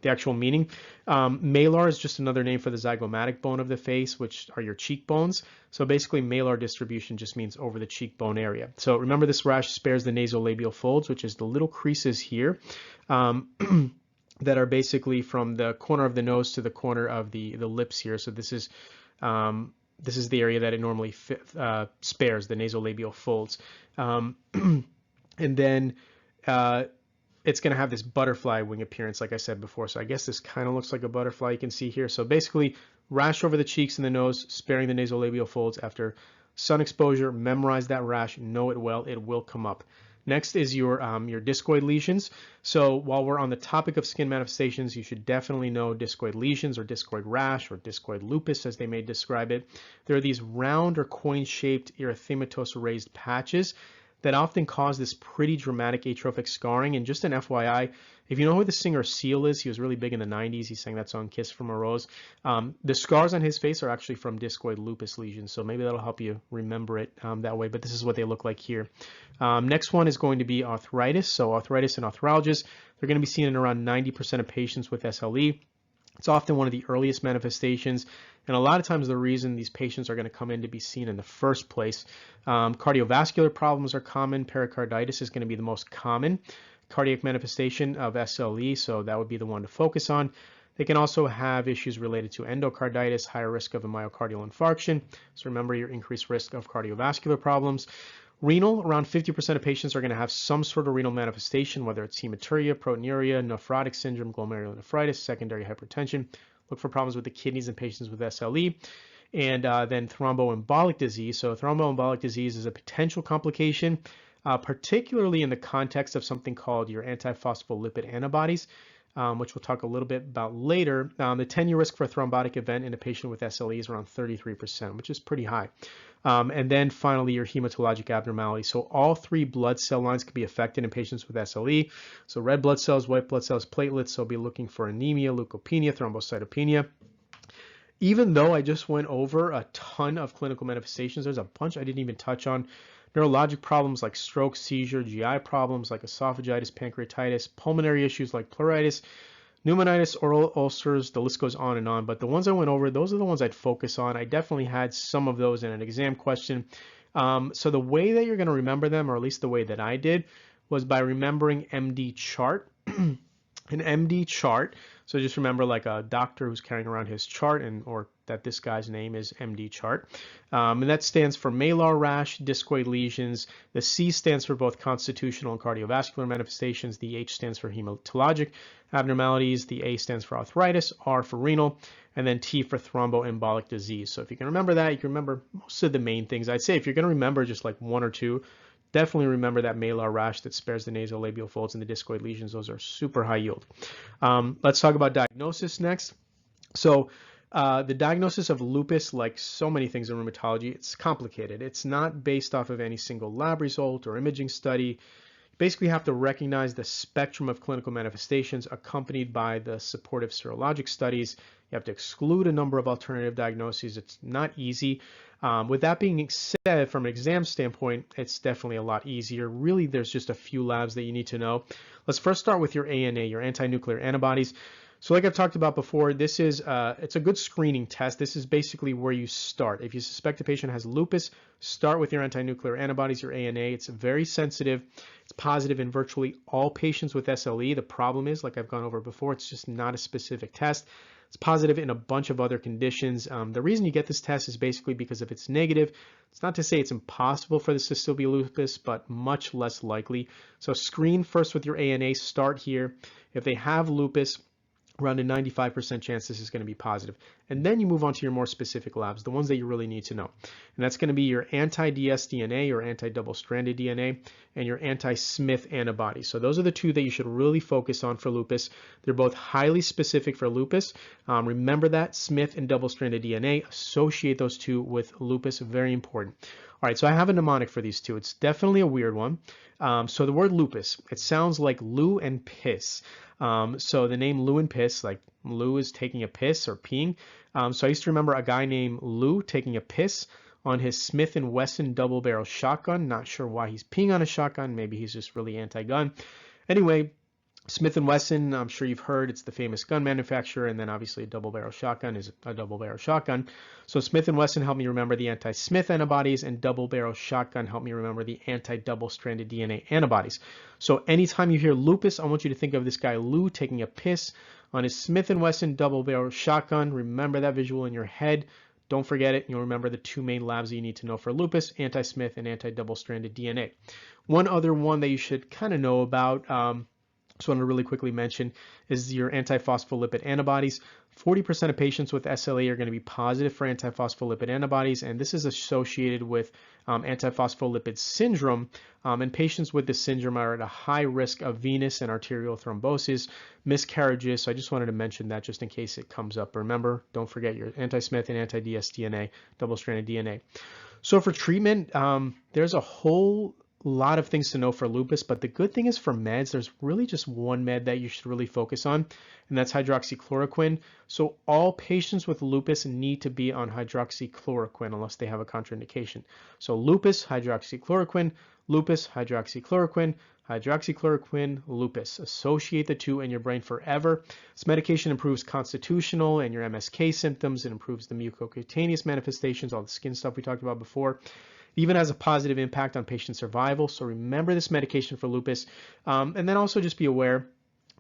the actual meaning. Malar is just another name for the zygomatic bone of the face, which are your cheekbones. So basically malar distribution just means over the cheekbone area. So remember, this rash spares the nasolabial folds, which is the little creases here. That are basically from the corner of the nose to the corner of the lips here. So this is the area that it normally spares, the nasolabial folds. And then it's going to have this butterfly wing appearance, like I said before. So I guess this kind of looks like a butterfly you can see here. So basically rash over the cheeks and the nose, sparing the nasolabial folds after sun exposure. Memorize that rash, know it well, it will come up. Next is your discoid lesions. So while we're on the topic of skin manifestations, you should definitely know discoid lesions or discoid rash or discoid lupus, as they may describe it. There are these round or coin-shaped erythematous raised patches that often cause this pretty dramatic atrophic scarring. And just an FYI, if you know who the singer Seal is, he was really big in the 90s. He sang that song Kiss from a Rose. The scars on his face are actually from discoid lupus lesions, so maybe that'll help you remember it that way, but this is what they look like here. Next one is going to be arthritis. So arthritis and arthralgias, they're going to be seen in around 90% of patients with SLE. It's often one of the earliest manifestations, and a lot of times the reason these patients are going to come in to be seen in the first place. Cardiovascular problems are common. Pericarditis is going to be the most common cardiac manifestation of SLE, so that would be the one to focus on. They can also have issues related to endocarditis, higher risk of a myocardial infarction. So remember your increased risk of cardiovascular problems. Renal, around 50% of patients are going to have some sort of renal manifestation, whether it's hematuria, proteinuria, nephrotic syndrome, glomerulonephritis, secondary hypertension. Look for problems with the kidneys in patients with SLE. And then thromboembolic disease. So thromboembolic disease is a potential complication, particularly in the context of something called your antiphospholipid antibodies, which we'll talk a little bit about later. The 10-year risk for a thrombotic event in a patient with SLE is around 33%, which is pretty high. And then finally, your hematologic abnormalities. So all three blood cell lines can be affected in patients with SLE. So red blood cells, white blood cells, platelets. So be looking for anemia, leukopenia, thrombocytopenia. Even though I just went over a ton of clinical manifestations, there's a bunch I didn't even touch on. Neurologic problems like stroke, seizure, GI problems like esophagitis, pancreatitis, pulmonary issues like pleuritis, pneumonitis, oral ulcers, the list goes on and on. But the ones I went over, those are the ones I'd focus on. I definitely had some of those in an exam question. So the way that you're going to remember them, or at least the way that I did, was by remembering MD chart. An MD chart. So just remember like a doctor who's carrying around his chart, or that this guy's name is MD chart. And that stands for malar rash, discoid lesions. The C stands for both constitutional and cardiovascular manifestations. The H stands for hematologic abnormalities. The A stands for arthritis, R for renal, and then T for thromboembolic disease. So if you can remember that, you can remember most of the main things. I'd say if you're going to remember just like one or two, definitely remember that malar rash that spares the nasolabial folds and the discoid lesions. Those are super high yield. Let's talk about diagnosis next. So the diagnosis of lupus, like so many things in rheumatology, it's complicated. It's not based off of any single lab result or imaging study. You basically have to recognize the spectrum of clinical manifestations accompanied by the supportive serologic studies. You have to exclude a number of alternative diagnoses. It's not easy. With that being said, from an exam standpoint, it's definitely a lot easier. Really, there's just a few labs that you need to know. Let's first start with your ANA, your anti-nuclear antibodies. So like I've talked about before, this is it's a good screening test. This is basically where you start. If you suspect a patient has lupus, start with your anti-nuclear antibodies, your ANA. It's very sensitive. It's positive in virtually all patients with SLE. The problem is, like I've gone over before, it's just not a specific test. It's positive in a bunch of other conditions. The reason you get this test is basically because if it's negative, it's not to say it's impossible for this to still be lupus, but much less likely. So screen first with your ANA, start here. If they have lupus, around a 95% chance this is going to be positive. And then you move on to your more specific labs, the ones that you really need to know. And that's going to be your anti-dsDNA or anti-double-stranded DNA and your anti-Smith antibodies. So those are the two that you should really focus on for lupus. They're both highly specific for lupus. Remember that, Smith and double-stranded DNA, associate those two with lupus, very important. All right, so I have a mnemonic for these two. It's definitely a weird one. So the word lupus, it sounds like loo and piss. So the name Lou and piss, like Lou is taking a piss or peeing. So I used to remember a guy named Lou taking a piss on his Smith & Wesson double barrel shotgun. Not sure why he's peeing on a shotgun. Maybe he's just really anti-gun. Anyway, Smith & Wesson, I'm sure you've heard, it's the famous gun manufacturer, and then obviously a double-barrel shotgun is a double-barrel shotgun. So Smith & Wesson helped me remember the anti-Smith antibodies, and double-barrel shotgun helped me remember the anti-double-stranded DNA antibodies. So anytime you hear lupus, I want you to think of this guy Lou taking a piss on his Smith & Wesson double-barrel shotgun. Remember that visual in your head. Don't forget it. You'll remember the two main labs that you need to know for lupus, anti-Smith and anti-double-stranded DNA. One other one that you should kind of know about, just want to really quickly mention is your antiphospholipid antibodies. 40% of patients with SLE are going to be positive for antiphospholipid antibodies, and this is associated with antiphospholipid syndrome. And patients with this syndrome are at a high risk of venous and arterial thrombosis, miscarriages. So I just wanted to mention that just in case it comes up. Remember, don't forget your anti-Smith and anti-dsDNA, double-stranded DNA. So for treatment, there's a whole lot of things to know for lupus, but the good thing is for meds, there's really just one med that you should really focus on, and that's hydroxychloroquine. So all patients with lupus need to be on hydroxychloroquine unless they have a contraindication. So lupus, hydroxychloroquine, lupus, hydroxychloroquine, hydroxychloroquine, lupus. Associate the two in your brain forever. This medication improves constitutional and your MSK symptoms. It improves the mucocutaneous manifestations, all the skin stuff we talked about before. It even has a positive impact on patient survival. So remember this medication for lupus. And then also just be aware,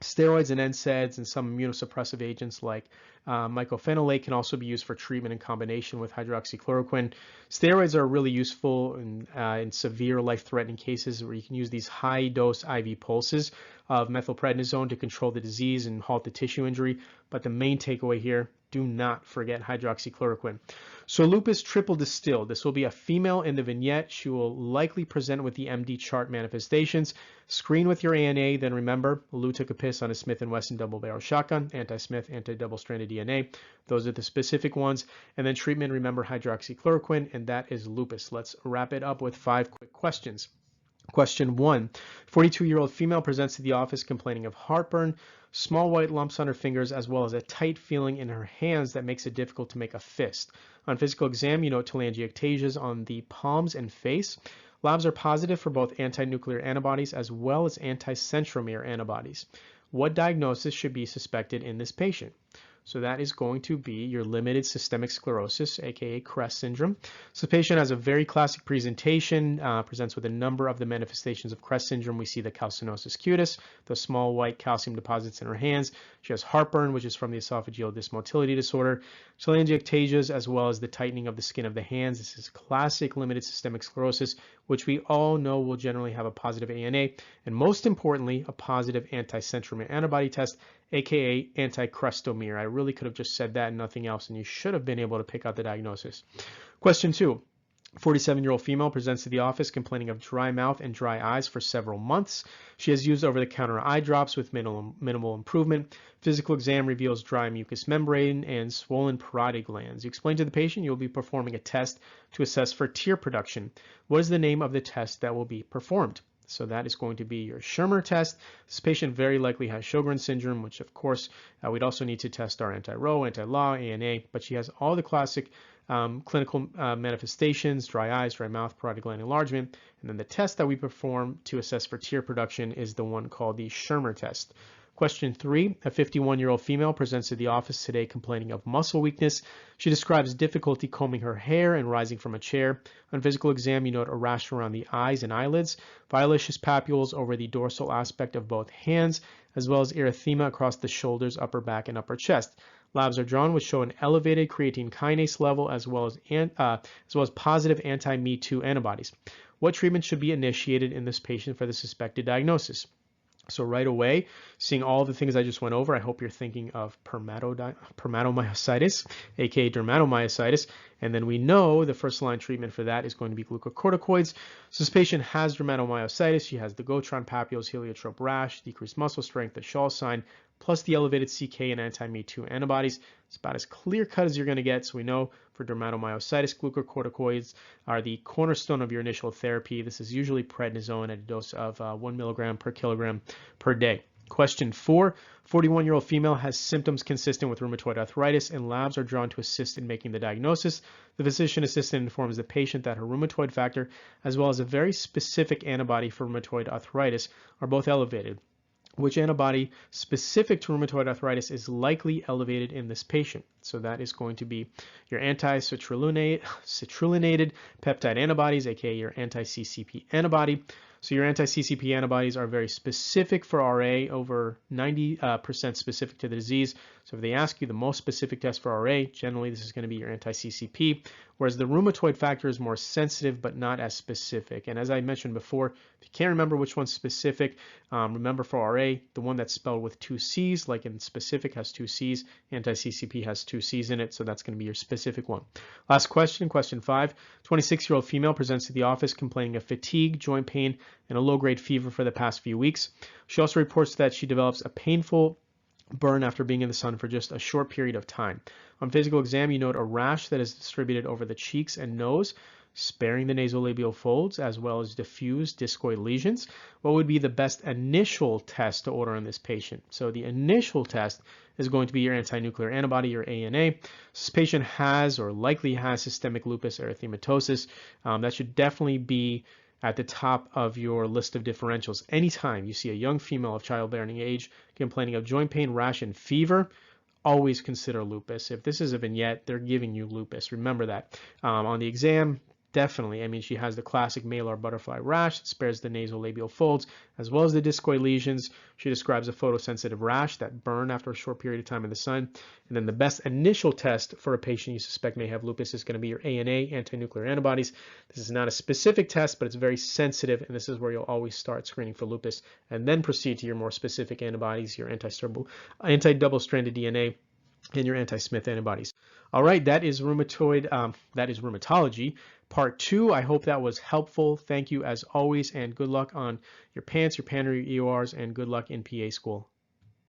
steroids and NSAIDs and some immunosuppressive agents like mycophenolate can also be used for treatment in combination with hydroxychloroquine. Steroids are really useful in severe life-threatening cases where you can use these high-dose IV pulses of methylprednisone to control the disease and halt the tissue injury. But the main takeaway here, do not forget hydroxychloroquine. So lupus triple distilled. This will be a female in the vignette. She will likely present with the MD chart manifestations. Screen with your ANA, then remember, Lou took a piss on a Smith & Wesson double-barrel shotgun, anti-Smith, anti-double-stranded DNA. Those are the specific ones. And then treatment, remember hydroxychloroquine, and that is lupus. Let's wrap it up with 5 quick questions. Question 1, 42-year-old female presents to the office complaining of heartburn, small white lumps on her fingers, as well as a tight feeling in her hands that makes it difficult to make a fist. On physical exam, you note telangiectasias on the palms and face. Labs are positive for both anti-nuclear antibodies as well as anti-centromere antibodies. What diagnosis should be suspected in this patient? So that is going to be your limited systemic sclerosis, aka CREST syndrome. So the patient has a very classic presentation, presents with a number of the manifestations of CREST syndrome. We see the calcinosis cutis, the small white calcium deposits in her hands. She has heartburn, which is from the esophageal dysmotility disorder, telangiectasias, as well as the tightening of the skin of the hands. This is classic limited systemic sclerosis, which we all know will generally have a positive ANA, and most importantly, a positive anti-centromere antibody test, aka anti-crestomere. I really could have just said that and nothing else, and you should have been able to pick out the diagnosis. Question 2. 47-year-old female presents to the office complaining of dry mouth and dry eyes for several months. She has used over-the-counter eye drops with minimal improvement. Physical exam reveals dry mucous membrane and swollen parotid glands. You explain to the patient you will be performing a test to assess for tear production. What is the name of the test that will be performed? So that is going to be your Schirmer test. This patient very likely has Sjogren syndrome, which of course we'd also need to test our anti-Ro, anti-LA, ANA, but she has all the classic clinical manifestations, dry eyes, dry mouth, parotid gland enlargement, and then the test that we perform to assess for tear production is the one called the Schirmer test. Question 3, a 51-year-old female presents to the office today complaining of muscle weakness. She describes difficulty combing her hair and rising from a chair. On physical exam, you note a rash around the eyes and eyelids, violaceous papules over the dorsal aspect of both hands, as well as erythema across the shoulders, upper back, and upper chest. Labs are drawn which show an elevated creatine kinase level as well as positive anti-Me2 antibodies. What treatment should be initiated in this patient for the suspected diagnosis? So right away, seeing all the things I just went over, I hope you're thinking of Dermatomyositis, aka Dermatomyositis, and then we know the first line treatment for that is going to be glucocorticoids. So this patient has Dermatomyositis. She has the Gotron papules, heliotrope rash, decreased muscle strength, the Shaw sign, plus the elevated CK and anti-Me2 antibodies. It's about as clear cut as you're going to get. So we know for dermatomyositis, glucocorticoids are the cornerstone of your initial therapy. This is usually prednisone at a dose of 1 milligram per kilogram per day. Question 4, 41-year-old female has symptoms consistent with rheumatoid arthritis and labs are drawn to assist in making the diagnosis. The physician assistant informs the patient that her rheumatoid factor as well as a very specific antibody for rheumatoid arthritis are both elevated. Which antibody specific to rheumatoid arthritis is likely elevated in this patient? So that is going to be your anti-citrulinated peptide antibodies, aka your anti-CCP antibody. So your anti-CCP antibodies are very specific for RA, over 90% specific to the disease. So if they ask you the most specific test for RA, generally this is going to be your anti-CCP, whereas the rheumatoid factor is more sensitive but not as specific. And as I mentioned before, if you can't remember which one's specific, remember for RA, the one that's spelled with 2 C's, like in specific has 2 C's, anti-CCP has 2 C's in it, so that's going to be your specific one. Last question, question 5. 26-year-old female presents to the office complaining of fatigue, joint pain, and a low-grade fever for the past few weeks. She also reports that she develops a painful burn after being in the sun for just a short period of time. On physical exam, you note a rash that is distributed over the cheeks and nose, sparing the nasolabial folds, as well as diffuse discoid lesions. What would be the best initial test to order on this patient? So the initial test is going to be your anti-nuclear antibody, your ANA. This patient has or likely has systemic lupus erythematosus. That should definitely be at the top of your list of differentials. Anytime you see a young female of childbearing age complaining of joint pain, rash, and fever, always consider lupus. If this is a vignette, they're giving you lupus. Remember that. On the exam, definitely. I mean, she has the classic malar butterfly rash that spares the nasolabial folds, as well as the discoid lesions. She describes a photosensitive rash that burn after a short period of time in the sun. And then the best initial test for a patient you suspect may have lupus is going to be your ANA, anti-nuclear antibodies. This is not a specific test, but it's very sensitive, and this is where you'll always start screening for lupus and then proceed to your more specific antibodies, your anti-double-stranded DNA, and your anti-Smith antibodies. All right, that is rheumatology. Part 2, I hope that was helpful. Thank you as always, and good luck on your Pance, your Panre EORs, and good luck in PA school.